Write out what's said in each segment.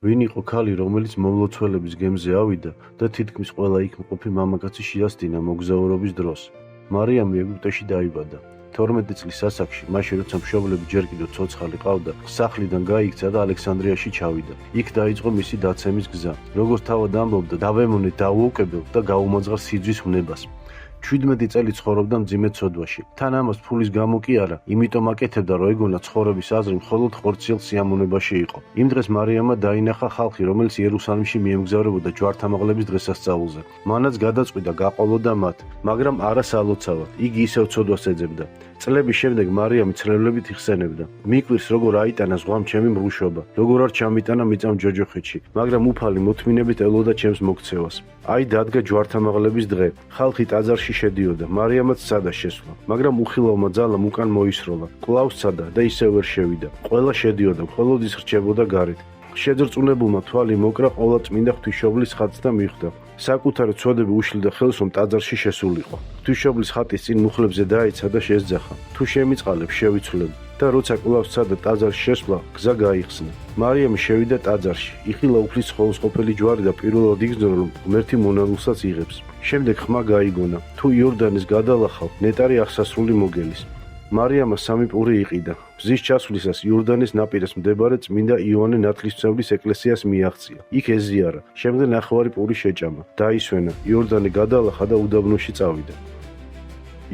ვინ იყო ქალი, რომელიც მომლოცველების გემზე ავიდა და თითქმის ყველა იქ მყოფი მამაკაცი შეასტინა მოგზაურობის დროს? მარიამი ეგვიპტეში დაიბადა. 12 წლის ასაკში, მაშინ როცა მშობლები ჯერ კიდევ ცოცხალი ყავდა, სახლიდან გაიქცა და ალექსანდრიაში ჩავიდა. იქ დაიწყო მისი დაცემის გზა. როგორც თავად ამბობდა, დავემონე დაუოკებელ და გაუმოძღარ სიძვის ვნებას. 17 წელი ცხოვრობდა მძიმე ცოდვაში. თან ამას ფულის გამო კი არა, იმიტომ აკეთებდა, რომ ეგონა ცხოვრების აზრი მხოლოდ ხორციელ სიამოვნებაში იყო. იმ დღეს მარიამმა დაინახა ხალხი, რომელიც იერუსალიმში მიემგზავრებოდა ჯვართამაღლების დღესასწაულზე. მანაც გადაწყვიტა გაყოლოდა მათ, მაგრამ არა სალოცავად. იგი ისევ ცოდვას ეძებდა. წლების შემდეგ მარიამი ცრემლებით იხსენებდა. მიკვირს როგორ აიტანა ზღვამ ჩემი მრუშობა, როგორ არ ჩამიტანა მიწამ ჯოჯოხეთში, მაგრამ უფალი მოთმინებით ელოდა ჩემს მოქცევას. აი დადგა ჯვართამაღლების დღე. ხალხი ტაძარში შედიოდა. მარიამაც სცადა შესვლა, მაგრამ უხილავმა ძალამ უკან მოისროლა. კვლავ სცადა და ისევ ვერ შევიდა. ყველა შედიოდა, მხოლოდ ის რჩებოდა გარეთ. შეძრწუნებულმა თვალი მოკრა ყოლა წმინდა ღვთისმშობლის ხატს და მიხვდა. საკუთარი ცოდები უშლიდა ხელს, რომ ტაძარში შესულიყო. ღვთისმშობლის ხატის წინ მუხლებზე დაეცა და შესძახა. თუ შემიწყალებ, შევიცვლებ. და როცა კვლავ სცადა ტაძარში შესვლა, გზა გაიხსნა. მარიამი შევიდა ტაძარში. იხილა უფლის ხოვსყოფელი ჯვარი და პირველად იგრძნო, რომ ღმერთი მონარულსაც იღებს. შემდეგ ხმა გაიგონა. თუ იორდანის გადალახავ, ნეტარი აღსასრული მოგელის. მარიამა სამი პური იყიდა. მზის ჩასვლისას იორდანის ნაპირას მდებარე წმინდა იოანე ნათლისმცემლის ეკლესიას მიაღწია. იქ ეზიარა. შემდეგ ნახევარი პური შეჭამა. დაისვენა. იორდანი გადალახა და უდაბნოში წავიდა.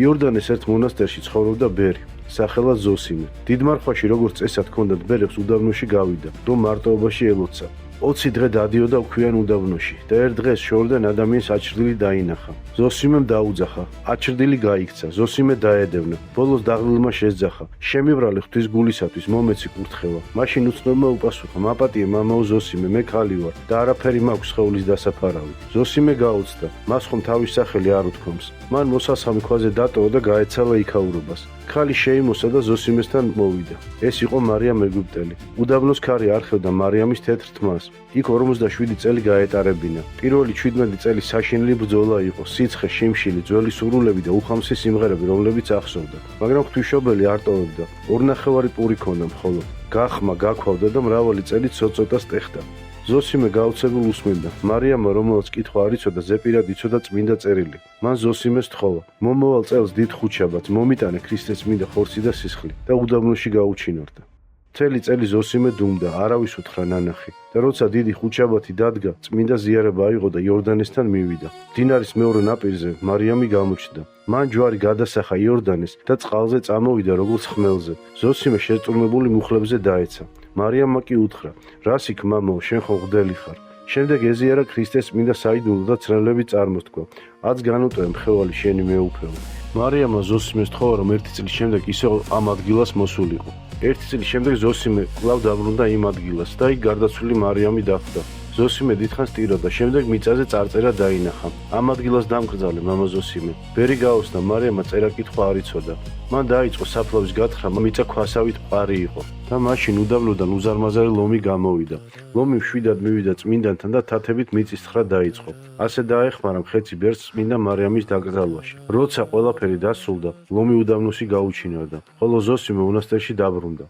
იორდანის ერთ მონასტერში ცხოვრობდა ბერი, სახელად ზოსიმე. დიდმარხვაში როგორც წესად ჰქონდათ ბერებს უდაბნოში გავიდა, რომ მარტოობაში ელოცა. 20 დღე დადიოდა ქვიან უდაბნოში და ერთ დღეს შორიდან ადამიანს აჩრდილი დაინახა. ზოსიმემ დაუძახა, აჩრდილი გაიქცა, ზოსიმე დაედევნა. ბოლოს დაღლილმა შესძახა, შემიბრალე ღვთის გულისათვის, მომეცი კურთხევა. მაშინ უცნობმა უპასუხა, მაპატიე მამაო ზოსიმე, მე ქალი ვარ და არაფერი მაქვს სხეულის დასაფარავი. ზოსიმე გაუცდა, მას ხომ თავის სახელი არ უთქვამს. მან მოსასხამი ქვაზე დატოვა და გაეცალა იქაურობას. ქალი შეიმოსა და ზოსიმესთან მოვიდა. ეს იყო მარიამ ეგვიპტელი. უდაბნოს ქარი არხევდა მარიამის თეთრ თმას. იქ 47 წელი გაეტარებინა. პირველი 17 წელი საშინელი ბრძოლა იყო, სიცხე, შიმშილი, ძველი სურვილები და უხამსი სიმღერები, რომლებიც ახსოვდა. მაგრამ ღვთისმშობელი არ ტოვებდა. 2.5 პური ქონდა მხოლოდ. გახმა, გაქვავდა და მრავალი წელი ცოტ-ცოტას ტეხდა. ზოსიმე გაუცებულ უსმენდა. მარიამმა, რომელსაც კითხვა არ იცოდა, ზეპირად იცოდა წმინდა წერილი. მან ზოსიმეს თხოვა. მომავალ წელს დიდ ხუთშაბათს მომიტანე ქრისტეს წმინდა ხორცი და სისხლი და უდაბნოში გაუჩინორდა. მთელი წელი ზოსიმე დუმდა, არავის უთხრა ნანახი. და როცა დიდი ხუთშაბათი დადგა, წმინდა ზიარება აიღო და იორდანესთან მივიდა. მდინარის მეორე ნაპირზე მარიამი გამოჩნდა. მან ჯვარი გადასახა იორდანეს და წყალზე წამოვიდა როგორც ხმელზე. ზოსიმე შეწურმებული მუხლებზე დაეცა. მარიამმა კი უთხრა, რას იქ მამაო, შენ ხო მღვდელი ხარ? შემდეგ ეზიარა ქრისტეს წმინდა საიდუმლო და ცრემლებით წარმოსთქვა. აც განუტოვე მხევალი შენი მეუფეო. მარიამმა ზოსიმეს თხოვა, რომ ერთი წლის შემდეგ ისევ ამ ადგილას მოსულიყო. ერთი წლის შემდეგ ზოსიმე კვლავ დაბრუნდა იმ ადგილას და იქ გარდაცვლილი მარიამი დახვდა. ზოსიმე დიდხანს ტიროდა, შემდეგ მიწაზე წარწერა დაინახა. ამ ადგილას დამკრძალე მამა ზოსიმე. ბერი გაუსნა, მარიამმა წერა-კითხვა არ იცოდა. მან დაიწყო საფლავის გათხრა, მიწა ქვასავით მყარი იყო და მაშინ უდაბნოდან უზარმაზარი ლომი გამოვიდა. ლომი მშვიდად მივიდა წმინდანთან და თათებით მიწის თხრა დაიწყო. ასე დაეხმარა მხეცი ბერს წმინდა მარიამის დაკრძალვაში. როცა ყველაფერი დასრულდა, ლომი უდაბნოში გაუჩინარდა, ხოლო ზოსიმე მონასტერში დაბრუნდა.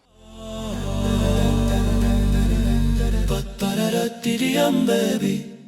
Baby